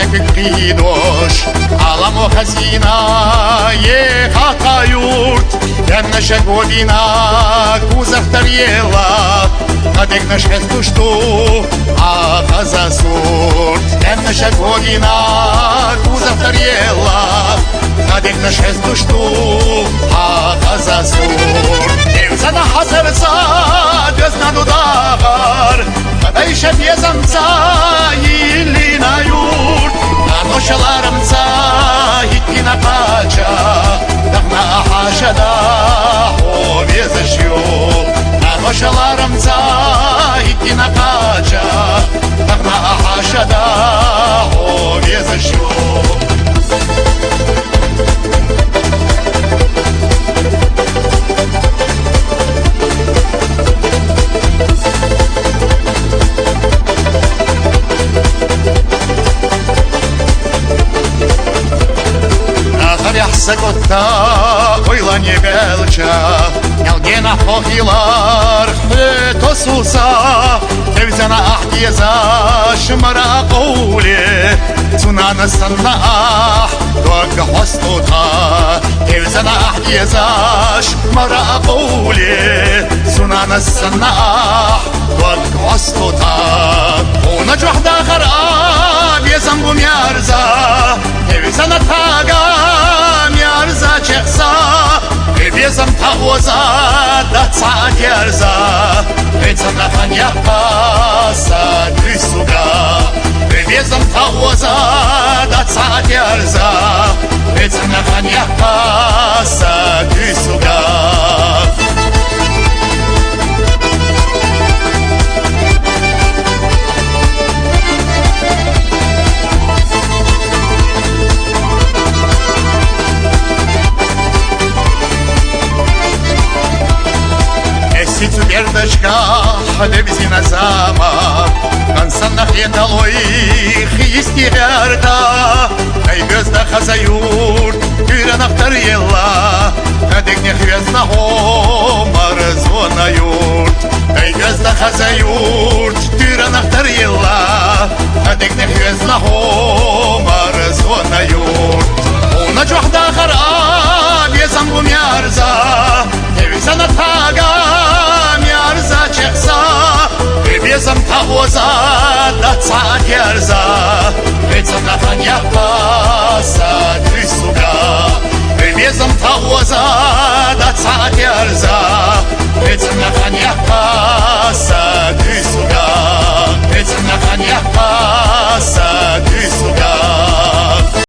شكك دوش عالم وخزينة يخاطا يورت لأن شكودينا كوزفتر يلا قدك نشخص دشتو عخزا سورت لأن شكودينا كوزفتر يلا قدك نشخص دشتو عخزا سورت إنسان حسر صاد يزنا دوداغر قديش بيزمتا يلينا يورت نانوشلارمتا يكينا قاچا دغنا حاشدا هو بيزشيو نانوشلارمتا يكينا قاچا دغنا حاشدا هو بيزشيو Sakota oylanie belcha Yalgena pohilar to susa Tevzana ahdiza shmara qawli Tunana sanna dog hostuta Tevzana ahdiza shmara qawli Tunana sanna dog hostuta Unajwah da kharab yazambum yarza Tevzana taga yarza çeksa Bezem tavoza da saat yarza Bezem afan yapasa düsuga Bezem tavoza da saat yarza Bezem afan yapasa düsuga Вердочка, лебезина зама Кансан нахеталой хистиярда Ай безда хазаюр, кюранахтар ела Кадекне хвезна хомар звона юрт Ай безда хазаюр, кюранахтар ела Кадекне хвезна хомар звона юрт Уна чухда хараб езамбум ярза Тевизана тага Bezem tavoza da saat yarza Bezem nafan yapasa düsuga Bezem tavoza